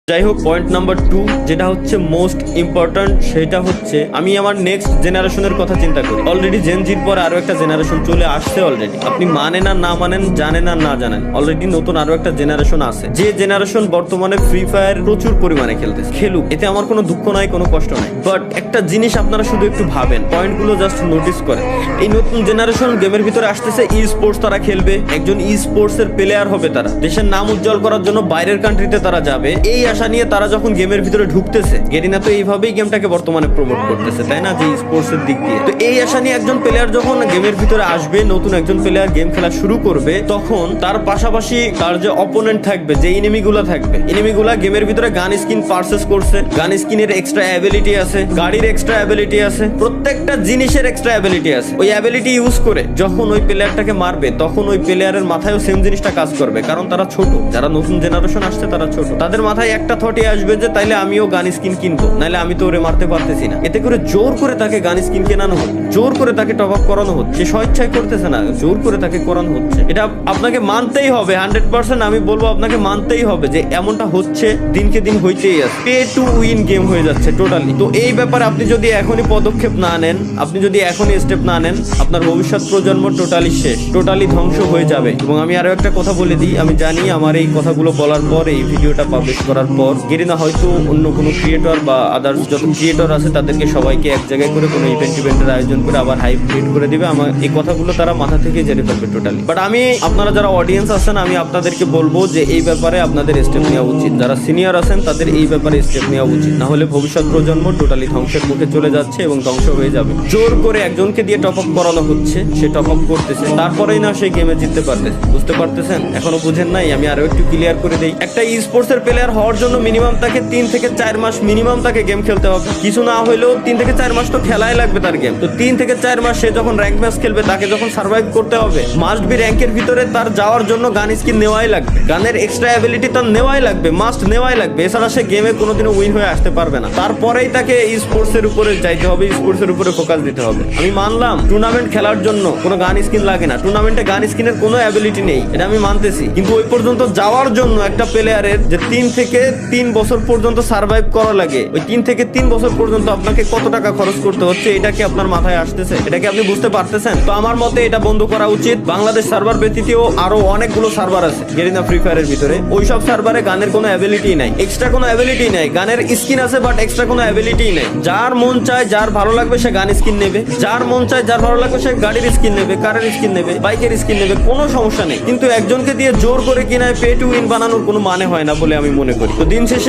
যাই হোক, point number 2 যেটা হচ্ছে মোস্ট ইম্পর্টেন্ট, সেটা হচ্ছে আমি আমার নেক্সট জেনারেশনের কথা চিন্তা করি। অলরেডি জেন জির পর আরো একটা জেনারেশন চলে আসছে অলরেডি। আপনি মানেন আর না মানেন, জানেন আর না জানেন, অলরেডি নতুন আরো একটা জেনারেশন আছে, যে জেনারেশন বর্তমানে ফ্রি ফায়ার প্রচুর পরিমাণে খেলতেছে। খেলুক, এতে আমার কোনো দুঃখ নাই, কোনো কষ্ট নাই। বাট একটা জিনিস আপনারা শুধু একটু ভাবেন, পয়েন্টগুলো জাস্ট নোটিস করেন। এই নতুন জেনারেশন গেমের ভিতরে আসতেছে, ই স্পোর্টস তারা খেলবে, একজন ই স্পোর্টস এর প্লেয়ার হবে, তারা দেশের নাম উজ্জ্বল করার জন্য বাইরের কান্ট্রিতে তারা যাবে। এই আশা নিয়ে তারা যখন গেমের ভিতরে ঢুকতেছে, গেরিনা তো এইভাবেই গেমটাকে বর্তমানে প্রমোট করতেছে, তাই না, যে স্পোর্টস এর দিক দিয়ে। তো এই আশা নিয়ে একজন প্লেয়ার যখন গেমের ভিতরে আসবে, নতুন একজন প্লেয়ার গেম খেলা শুরু করবে, তখন তার পাশাপাশি তার যে অপোনেন্ট থাকবে, যে এনিমিগুলা থাকবে, এনিমিগুলা গেমের ভিতরে গান স্কিন পারচেজ করছে, গান স্কিনের এক্সট্রা অ্যাবিলিটি আছে, গাড়ির এক্সট্রা অ্যাবিলিটি আছে, প্রত্যেকটা জিনিসের এক্সট্রা অ্যাবিলিটি আছে। ওই অ্যাবিলিটি ইউজ করে যখন ওই প্লেয়ারটাকে মারবে, তখন ওই প্লেয়ারের মাথায়ও সেম জিনিসটা কাজ করবে, কারণ তারা ছোট, যারা নতুন জেনারেশন আসছে তারা ছোট। তাদের মাথায় একটা থটই আসবে যে তাইলে আমিও গান স্কিন কিনবো, নাইলে আমি তো ওরে মারতে পারতেছি না। এতে করে জোর করে তাকে গান স্কিন কেনানো হচ্ছে, জোর করে তাকে টপ আপ করানো হচ্ছে। সে স্বেচ্ছায় করতেছে না, জোর করে তাকে করানো হচ্ছে। এটা আপনাকে মানতেই হবে, 100% আমি বলবো আপনাকে মানতেই হবে যে এমনটা হচ্ছে, দিনকে দিন হইতেই আছে। পে টু উইন গেম হয়ে যাচ্ছে টোটালি। তো এই ব্যাপারে আপনি যদি এখনই পদক্ষেপ না নেন, আপনি যদি এখনই স্টেপ না নেন, আপনার ভবিষ্যৎ প্রজন্ম টোটালি শেষ, টোটালি ধ্বংস হয়ে যাবে। এবং আমি আরো একটা কথা বলে দিই, আমি জানি আমার এই কথাগুলো বলার পর, এই ভিডিওটা পাবলিশ করার পর, গেরিনা হয়তো অন্য কোনো ক্রিয়েটর বা আদার্স যত ক্রিয়েটর আছে তাদেরকে সবাইকে এক জায়গায় করে কোনো ইভেন্টের আয়োজন করে আবার হাইপ ক্রিয়েট করে দিবে। আমার এই কথাগুলো তারা মাথা থেকে জেনে ফেলবে টোটালি। বাট আমি, আপনারা যারা অডিয়েন্স আছেন, আমি আপনাদেরকে বলবো যে এই ব্যাপারে আপনাদের স্টেপ নেওয়া উচিত। যারা সিনিয়র আছেন তাদের এই ব্যাপারে স্টেপ নেওয়া উচিত, না হলে ভবিষ্যৎ প্রজন্ম টোটালি ধ্বংসের মুখে চলে যাচ্ছে এবং ধ্বংস হয়ে যাবে। জোর করে একজনকে দিয়ে টপ আপ করানো হচ্ছে, সে টপ আপ করতেছে, তারপরেই না সে গেমে জিততে পারতেছে। বুঝতে পারতেছেন? এখনো বুঝেন নাই? আমি আরো একটু ক্লিয়ার করে দেই। একটা ই স্পোর্টস এর প্লেয়ার হওয়ার জন্য মিনিমাম তাকে 3 থেকে 4 মাস মিনিমাম তাকে গেম খেলতে হবে। কিছু না হইলেও 3 থেকে 4 মাস তো খেলাই লাগবে তার গেম। তো 3 থেকে 4 মাস সে যখন র্যাঙ্ক ম্যাচ খেলবে, তাকে যখন সার্ভাইভ করতে হবে, মাস্ট বি র্যাঙ্কের ভিতরে তার যাওয়ার জন্য গান স্কিন নেওয়াই লাগবে, গানের এক্সট্রা অ্যাবিলিটি তার নেওয়াই লাগবে, মাস্ট নেওয়াই লাগবে। এছাড়া সে গেমে কোনোদিনও উইন হয়ে আসতে পারবে না। তারপরেই তাকে ই স্পোর্টস এর উপরে যাইতে হবে, স্পোর্টস এর উপরে ফোকাস দিতে হবে। আমি মানলাম টুর্নামেন্ট খেলার জন্য কোনো গান স্কিন লাগে না, টুর্নামেন্টে গান স্কিনের কোনো অ্যাবিলিটি নেই, এটা আমি মানতেছি। কিন্তু ওই পর্যন্ত যাওয়ার জন্য একটা প্লেয়ারের যে 3 থেকে 3 বছর পর্যন্ত সার্ভাইভ করা লাগে, ওই 3 থেকে 3 বছর পর্যন্ত আপনাকে কত টাকা খরচ করতে হচ্ছে, এটা কি আপনার মাথায় আসতেছে? এটা কি আপনি বুঝতে পারতেছেন? তো আমার মতে এটা বন্ধ করা উচিত। বাংলাদেশ সার্ভার ব্যতীতও আরো অনেকগুলো সার্ভার আছে গেরিনা ফ্রি ফায়ারের ভিতরে, ওইসব সার্ভারে গানের কোনো অ্যাবিলিটি নাই, এক্সট্রা কোনো অ্যাবিলিটি নাই। গানের স্কিন আছে বাট এক্সট্রা কোনো অ্যাবিলিটি নাই। যার মন চায়, যার ভালো লাগবে সে গান স্কিন নেবে, যার মন চায়, যার ভালো লাগবে সে গাড়ির স্কিন নেবে, কারের স্কিন নেবে, বাইকের স্কিন নেবে, কোনো সমস্যা নেই। কিন্তু একজনকে দিয়ে জোর করে কিনায় পে টু উইন বানানোর কোনো মানে হয় না বলে আমি মনে করি। তো দিন শেষে